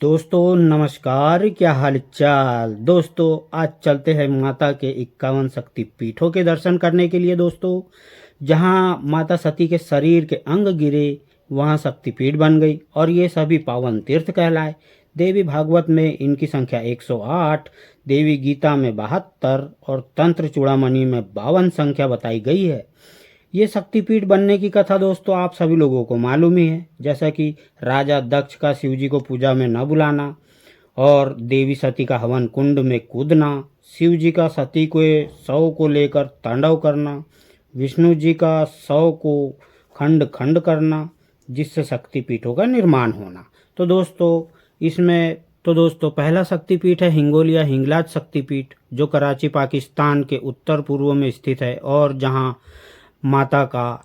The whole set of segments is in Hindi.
दोस्तों नमस्कार, क्या हाल चाल। दोस्तों आज चलते हैं माता के 51 शक्तिपीठों के दर्शन करने के लिए। दोस्तों जहां माता सती के शरीर के अंग गिरे वहां शक्तिपीठ बन गई और ये सभी पावन तीर्थ कहलाए। देवी भागवत में इनकी संख्या 108, देवी गीता में 72 और तंत्र चूड़ामणि में 52 संख्या बताई गई है। ये शक्तिपीठ बनने की कथा दोस्तों आप सभी लोगों को मालूम ही है, जैसा कि राजा दक्ष का शिव जी को पूजा में न बुलाना और देवी सती का हवन कुंड में कूदना, शिव जी का सती के शव को लेकर तांडव करना, विष्णु जी का शव को खंड खंड करना, जिससे शक्तिपीठों का निर्माण होना। तो दोस्तों पहला शक्तिपीठ है हिंगोलिया हिंगलाज शक्तिपीठ, जो कराची पाकिस्तान के उत्तर पूर्व में स्थित है और जहां माता का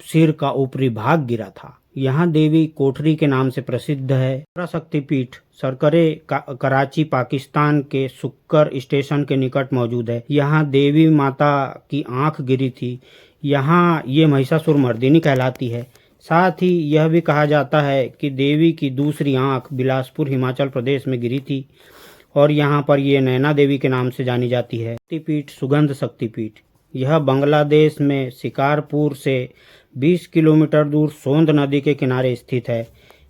सिर का ऊपरी भाग गिरा था। यहाँ देवी कोठरी के नाम से प्रसिद्ध है। दूसरा शक्तिपीठ सरकरे कराची पाकिस्तान के सुक्कर स्टेशन के निकट मौजूद है। यहाँ देवी माता की आंख गिरी थी। यहाँ ये महिषासुर मर्दिनी कहलाती है। साथ ही यह भी कहा जाता है कि देवी की दूसरी आंख बिलासपुर हिमाचल प्रदेश में गिरी थी और यहाँ पर ये नैना देवी के नाम से जानी जाती है। शक्तिपीठ सुगंध शक्तिपीठ, यह बांग्लादेश में शिकारपुर से 20 किलोमीटर दूर सोंद नदी के किनारे स्थित है।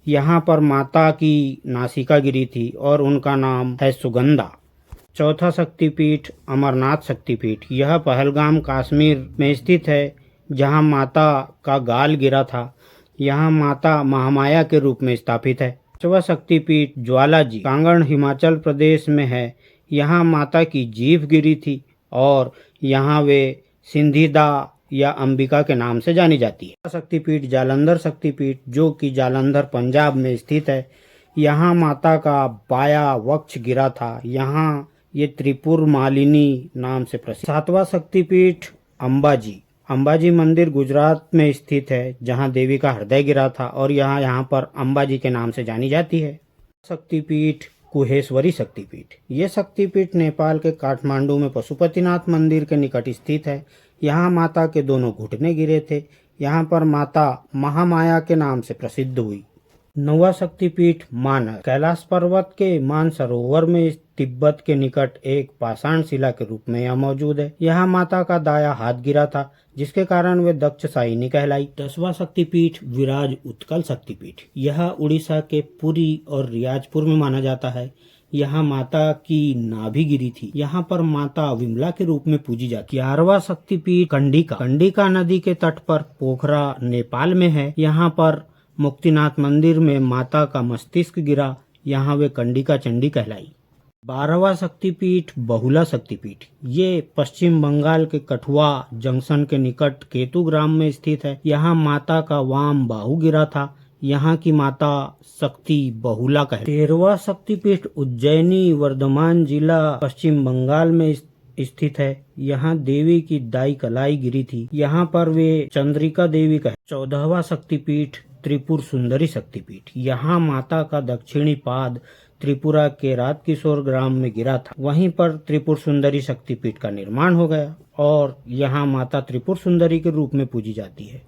यहाँ पर माता की नासिका गिरी थी और उनका नाम है सुगंधा। चौथा शक्तिपीठ अमरनाथ शक्तिपीठ, यह पहलगाम कश्मीर में स्थित है, जहाँ माता का गाल गिरा था। यहाँ माता महामाया के रूप में स्थापित है। पांचवा शक्तिपीठ ज्वालाजी कांगड़ हिमाचल प्रदेश में है। यहाँ माता की जीभ गिरी थी और यहाँ वे सिंधिदा या अंबिका के नाम से जानी जाती है। शक्तिपीठ जालंधर शक्तिपीठ, जो कि जालंधर पंजाब में स्थित है। यहाँ माता का बाया वक्ष गिरा था। यहाँ ये त्रिपुर मालिनी नाम से प्रसिद्ध। सातवां शक्तिपीठ अंबाजी, अंबाजी मंदिर गुजरात में स्थित है, जहाँ देवी का हृदय गिरा था और यहाँ पर अंबाजी के नाम से जानी जाती है। शक्तिपीठ कुहेश्वरी शक्तिपीठ, ये शक्तिपीठ नेपाल के काठमांडू में पशुपतिनाथ मंदिर के निकट स्थित है। यहाँ माता के दोनों घुटने गिरे थे। यहाँ पर माता महामाया के नाम से प्रसिद्ध हुई। नौवां शक्तिपीठ मानस, कैलाश पर्वत के मानसरोवर में तिब्बत के निकट एक पाषाण शिला के रूप में यह मौजूद है। यहाँ माता का दाया हाथ गिरा था, जिसके कारण वे दक्षसायिनी कहलाई। 10वां शक्तिपीठ विराज उत्कल शक्तिपीठ, यह उड़ीसा के पुरी और रियाजपुर में माना जाता है। यहाँ माता की नाभि गिरी थी। यहाँ पर माता विमला के रूप में पूजी जाती है। 11वां शक्तिपीठ कंडिका, कंडिका नदी के तट पर पोखरा नेपाल में है। यहाँ पर मुक्तिनाथ मंदिर में माता का मस्तिष्क गिरा। यहाँ वे कंडिका चंडी कहलाई। 12वां शक्तिपीठ बहुला शक्तिपीठ, ये पश्चिम बंगाल के कठुआ जंक्शन के निकट केतु ग्राम में स्थित है। यहाँ माता का वाम बाहु गिरा था। यहाँ की माता शक्ति बहुला कहलाती है। 13वां शक्तिपीठ उज्जैनी वर्धमान जिला पश्चिम बंगाल में स्थित है। यहाँ देवी की दाई कलाई गिरी थी। यहाँ पर वे चंद्रिका देवी कहे। 14वां शक्तिपीठ त्रिपुर सुंदरी शक्तिपीठ, यहाँ माता का दक्षिणी पाद त्रिपुरा के रात किशोर ग्राम में गिरा था। वहीं पर त्रिपुर सुंदरी शक्तिपीठ का निर्माण हो गया और यहाँ माता त्रिपुर सुंदरी के रूप में पूजी जाती है।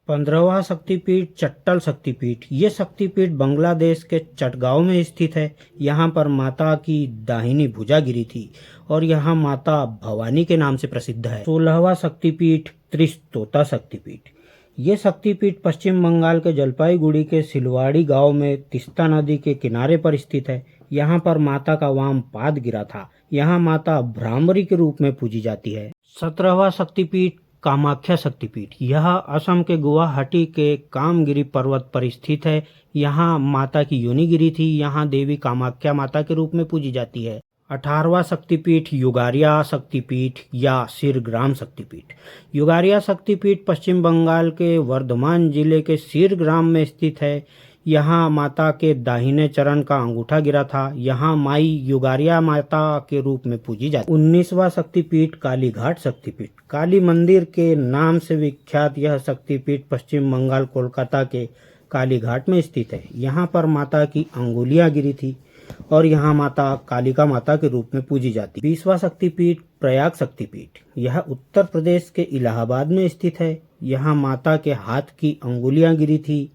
15वां शक्तिपीठ चट्टल शक्तिपीठ, ये शक्तिपीठ बांग्लादेश के चटगांव में स्थित है। यहाँ पर माता की दाहिनी भुजा गिरी थी और यहाँ माता भवानी के नाम से प्रसिद्ध है। 16वां शक्तिपीठ त्रिस्तोता शक्तिपीठ, ये शक्तिपीठ पश्चिम बंगाल के जलपाईगुड़ी के सिलवाड़ी गांव में तिस्ता नदी के किनारे पर स्थित है। यहाँ पर माता का वाम पाद गिरा था। यहाँ माता भ्रामरी के रूप में पूजी जाती है। 17वां शक्तिपीठ कामाख्या शक्तिपीठ, यह असम के गुवाहाटी के कामगिरी पर्वत पर स्थित है। यहाँ माता की योनि गिरी थी। यहाँ देवी कामाख्या माता के रूप में पूजी जाती है। 18वां शक्तिपीठ युगारिया शक्तिपीठ या सिरग्राम शक्तिपीठ, युगारिया शक्तिपीठ पश्चिम बंगाल के वर्धमान जिले के सिरग्राम में स्थित है। यहाँ माता के दाहिने चरण का अंगूठा गिरा था। यहाँ माई युगारिया माता के रूप में पूजी जाती है। 19वां शक्तिपीठ कालीघाट शक्तिपीठ, काली मंदिर के नाम से विख्यात यह शक्तिपीठ पश्चिम बंगाल कोलकाता के कालीघाट में स्थित है। यहाँ पर माता की अंगुलियां गिरी थी और यहाँ माता कालिका माता के रूप में पूजी जाती है। 20वां शक्तिपीठ प्रयाग शक्तिपीठ, यह उत्तर प्रदेश के इलाहाबाद में स्थित है। यहाँ माता के हाथ की अंगुलियां गिरी थी।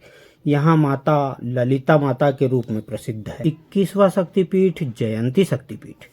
यहाँ माता ललिता माता के रूप में प्रसिद्ध है। 21वां शक्तिपीठ जयंती शक्तिपीठ।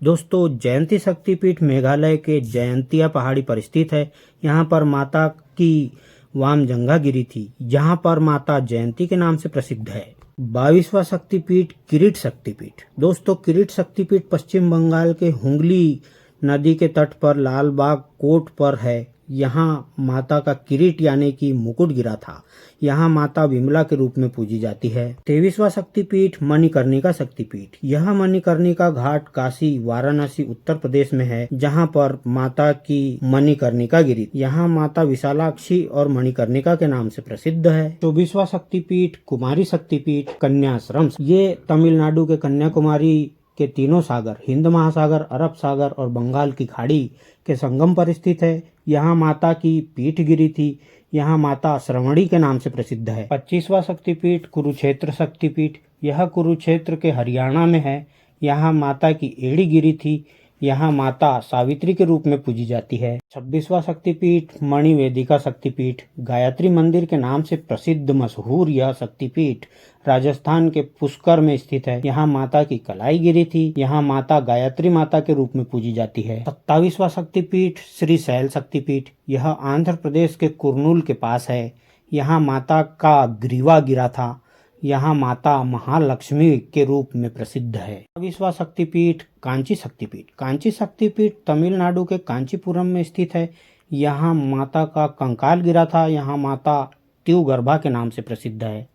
दोस्तों, जयंती शक्तिपीठ मेघालय के जयंतिया पहाड़ी पर स्थित है। यहाँ पर माता की वामजंगा गिरी थी, जहाँ पर माता जयंती के नाम से प्रसिद्ध है। 22वां शक्तिपीठ किरीट शक्तिपीठ। दोस्तों, किरीट शक्तिपीठ पश्चिम बंगाल के हुगली नदी के तट पर लालबाग कोट पर है। यहाँ माता का किरीट यानी कि मुकुट गिरा था। यहाँ माता विमला के रूप में पूजी जाती है। 23वां शक्तिपीठ मणिकर्णिका शक्तिपीठ। यह मणिकर्णिका घाट काशी वाराणसी उत्तर प्रदेश में है, जहाँ पर माता की मणिकर्णिका गिरी। यहाँ माता विशालाक्षी और मणिकर्णिका के नाम से प्रसिद्ध है। 24वां शक्तिपीठ कुमारी शक्तिपीठ कन्याश्रम। ये तमिलनाडु के कन्याकुमारी के तीनों सागर, हिंद महासागर, अरब सागर और बंगाल की खाड़ी के संगम पर स्थित है। यहाँ माता की पीठ गिरी थी। यहाँ माता श्रवणी के नाम से प्रसिद्ध है। 25वां शक्तिपीठ कुरुक्षेत्र शक्तिपीठ। यह कुरुक्षेत्र के हरियाणा में है। यहाँ माता की एड़ी गिरी थी। यहाँ माता सावित्री के रूप में पूजी जाती है। 26वां शक्तिपीठ मणिवेदिका शक्तिपीठ। गायत्री मंदिर के नाम से प्रसिद्ध मशहूर यह शक्तिपीठ राजस्थान के पुष्कर में स्थित है। यहाँ माता की कलाई गिरी थी। यहाँ माता गायत्री माता के रूप में पूजी जाती है। 27वां शक्तिपीठ श्रीशैल शक्तिपीठ। यह आंध्र प्रदेश के कुर्नूल के पास है। यहाँ माता का ग्रीवा गिरा था। यहाँ माता महालक्ष्मी के रूप में प्रसिद्ध है। 22वां शक्तिपीठ कांची शक्तिपीठ। कांची शक्तिपीठ तमिलनाडु के कांचीपुरम में स्थित है। यहाँ माता का कंकाल गिरा था। यहाँ माता त्रिगर्भा के नाम से प्रसिद्ध है।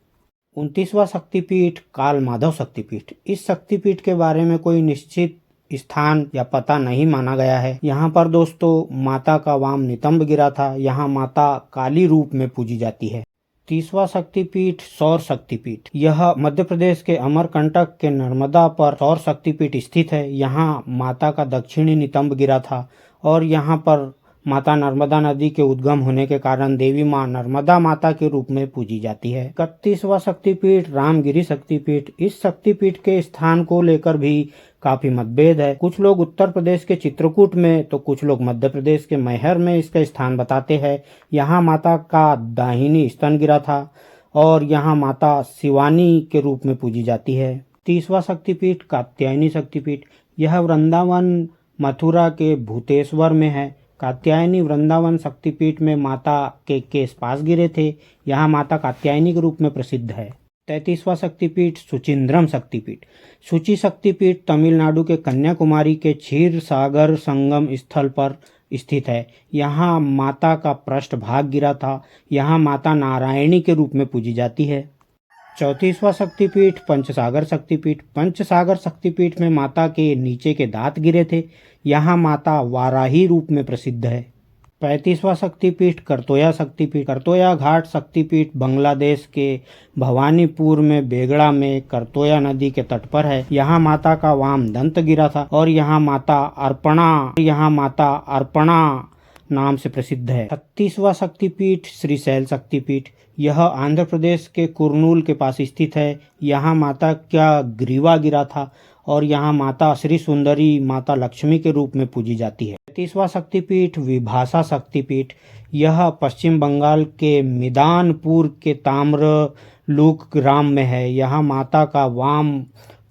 29वां शक्तिपीठ काल माधव शक्तिपीठ। इस शक्तिपीठ के बारे में कोई निश्चित स्थान या पता नहीं माना गया है। यहाँ पर दोस्तों माता का वाम नितंब गिरा था। यहाँ माता काली रूप में पूजी जाती है। 30वां शक्तिपीठ सौर शक्तिपीठ। यह मध्य प्रदेश के अमरकंटक के नर्मदा पर सौर शक्तिपीठ स्थित है। यहाँ माता का दक्षिणी नितंब गिरा था और यहाँ पर माता नर्मदा नदी के उद्गम होने के कारण देवी माँ नर्मदा माता के रूप में पूजी जाती है। 31वां शक्तिपीठ रामगिरी शक्तिपीठ। इस शक्तिपीठ के स्थान को लेकर भी काफी मतभेद है। कुछ लोग उत्तर प्रदेश के चित्रकूट में तो कुछ लोग मध्य प्रदेश के मैहर में इसका स्थान बताते हैं। यहाँ माता का दाहिनी स्तन गिरा था और यहाँ माता शिवानी के रूप में पूजी जाती है। 30वां शक्तिपीठ कात्यायनी शक्तिपीठ। यह वृंदावन मथुरा के भूतेश्वर में है। कात्यायनी वृंदावन शक्तिपीठ में माता के केश पास गिरे थे। यहाँ माता कात्यायनी के रूप में प्रसिद्ध है। 33वां शक्तिपीठ सुचिंद्रम शक्तिपीठ। सुचि शक्तिपीठ तमिलनाडु के कन्याकुमारी के क्षीर सागर संगम स्थल पर स्थित है। यहाँ माता का पृष्ठ भाग गिरा था। यहाँ माता नारायणी के रूप में पूजी जाती है। 34वां शक्तिपीठ पंचसागर शक्तिपीठ। पंचसागर शक्तिपीठ में माता के नीचे के दांत गिरे थे। यहाँ माता वाराही रूप में प्रसिद्ध है। 35वां शक्तिपीठ करतोया शक्तिपीठ। करतोया घाट शक्तिपीठ बांग्लादेश के भवानीपुर में बेगड़ा में करतोया नदी के तट पर है। यहाँ माता का वाम दंत गिरा था और यहाँ माता अर्पणा नाम से प्रसिद्ध है। 36वां शक्तिपीठ श्रीशैल शक्तिपीठ। यह आंध्र प्रदेश के कुर्नूल के पास स्थित है। यहाँ माता का ग्रीवा गिरा था और यहाँ माता श्री सुंदरी माता लक्ष्मी के रूप में पूजी जाती है। 33वां शक्तिपीठ विभाषा शक्तिपीठ। यह पश्चिम बंगाल के मिदानपुर के ताम्रलुक ग्राम में है। यहाँ माता का वाम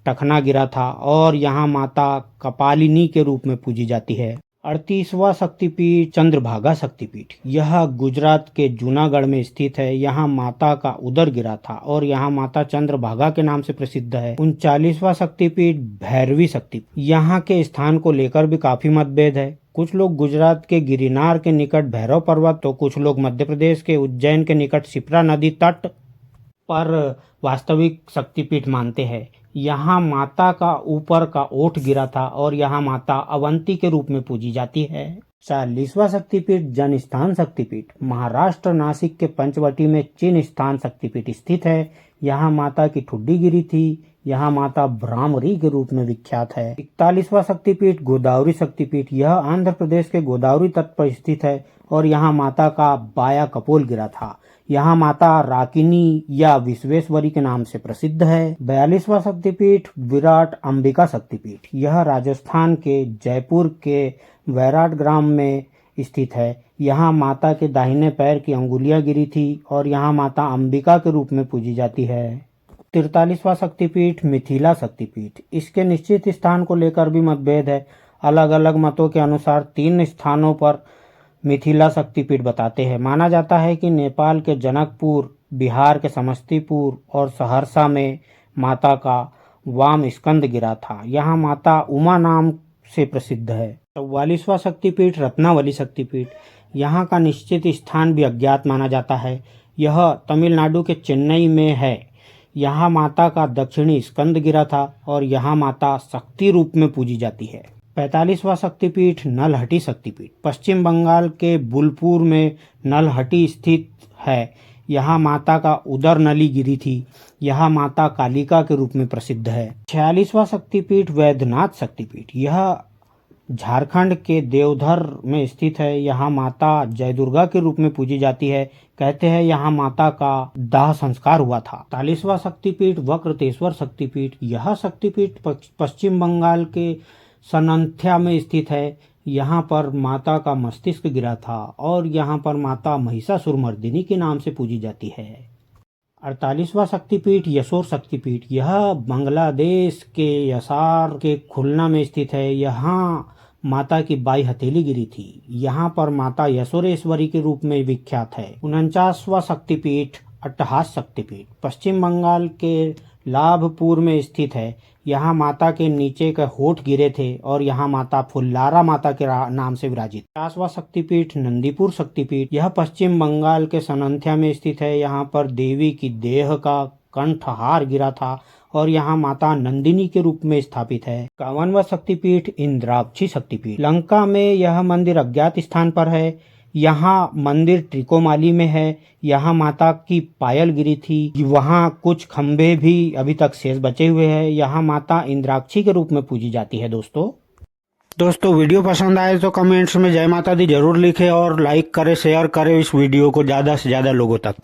टखना गिरा था और यहाँ माता कपालिनी के रूप में पूजी जाती है। 38वां शक्तिपीठ चंद्रभागा शक्तिपीठ। यह गुजरात के जूनागढ़ में स्थित है। यहाँ माता का उदर गिरा था और यहाँ माता चंद्रभागा के नाम से प्रसिद्ध है। 39वां शक्तिपीठ भैरवी शक्तिपीठ। यहाँ के स्थान को लेकर भी काफी मतभेद है। कुछ लोग गुजरात के गिरिनार के निकट भैरव पर्वत तो कुछ लोग मध्य प्रदेश के उज्जैन के निकट शिप्रा नदी तट पर वास्तविक शक्तिपीठ मानते हैं। यहाँ माता का ऊपर का ओठ गिरा था और यहाँ माता अवंती के रूप में पूजी जाती है। 40वां शक्तिपीठ जनस्थान शक्तिपीठ। महाराष्ट्र नासिक के पंचवटी में चिन्ह स्थान शक्तिपीठ स्थित है। यहाँ माता की ठुड्डी गिरी थी। यहाँ माता भ्रामरी के रूप में विख्यात है। 41वां शक्तिपीठ गोदावरी शक्तिपीठ। यह आंध्र प्रदेश के गोदावरी तट पर स्थित है और यहाँ माता का बाया कपोल गिरा था। यहाँ माता राकिनी या विश्वेश्वरी के नाम से प्रसिद्ध है। 42वां शक्तिपीठ विराट अंबिका शक्तिपीठ। यह राजस्थान के जयपुर के वैराट ग्राम में स्थित है। यहाँ माता के दाहिने पैर की अंगुलियां गिरी थी और यहाँ माता अंबिका के रूप में पूजी जाती है। 43वां शक्तिपीठ मिथिला शक्तिपीठ। इसके निश्चित स्थान को लेकर भी मतभेद है। अलग अलग मतों के अनुसार 3 स्थानों पर मिथिला शक्तिपीठ बताते हैं। माना जाता है कि नेपाल के जनकपुर, बिहार के समस्तीपुर और सहरसा में माता का वाम स्कंद गिरा था। यहाँ माता उमा नाम से प्रसिद्ध है। 44वां शक्तिपीठ रत्नावली शक्तिपीठ। यहाँ का निश्चित स्थान भी अज्ञात माना जाता है। यह तमिलनाडु के चेन्नई में है। यहाँ माता का दक्षिणी स्कंद गिरा था और यहाँ माता शक्ति रूप में पूजी जाती है। 45वां शक्तिपीठ नलहटी शक्तिपीठ। पश्चिम बंगाल के बुलपुर में नलहटी स्थित है। यहाँ माता का उदर नली गिरी थी। यह माता कालिका के रूप में प्रसिद्ध है। 46वां शक्तिपीठ वैद्यनाथ शक्तिपीठ। यह झारखंड के देवधर में स्थित है। यहाँ माता जय दुर्गा के रूप में पूजी जाती है। कहते हैं यहाँ माता का दाह संस्कार हुआ था। 43वां शक्तिपीठ वक्रतेश्वर शक्तिपीठ। यह शक्तिपीठ पश्चिम बंगाल के सनंथ्या में स्थित है। यहाँ पर माता का मस्तिष्क गिरा था और यहाँ पर माता महिषासुरमर्दिनी के नाम से पूजी जाती है। 48वां शक्तिपीठ यशोर शक्तिपीठ। यह बांग्लादेश के यसार के खुलना में स्थित है। यहाँ माता की बाई हथेली गिरी थी। यहाँ पर माता यशोरेश्वरी के रूप में विख्यात है। 49वां शक्तिपीठ अट्टहास शक्तिपीठ। पश्चिम बंगाल के लाभपुर में स्थित है। यहाँ माता के नीचे के होठ गिरे थे और यहाँ माता फुल्लारा माता के नाम से विराजित। 50वां शक्तिपीठ नंदीपुर शक्तिपीठ। यह पश्चिम बंगाल के सनंथ्या में स्थित है। यहाँ पर देवी की देह का कंठहार गिरा था और यहाँ माता नंदिनी के रूप में स्थापित है। 51वां शक्तिपीठ इंद्राक्षी शक्तिपीठ। लंका में यह मंदिर अज्ञात स्थान पर है। यहाँ मंदिर ट्रिकोमाली में है। यहाँ माता की पायल गिरी थी। वहाँ कुछ खंभे भी अभी तक शेष बचे हुए हैं। यहाँ माता इंद्राक्षी के रूप में पूजी जाती है। दोस्तों वीडियो पसंद आए तो कमेंट्स में जय माता दी जरूर लिखें और लाइक करें, शेयर करें इस वीडियो को ज़्यादा से ज़्यादा लोगों तक।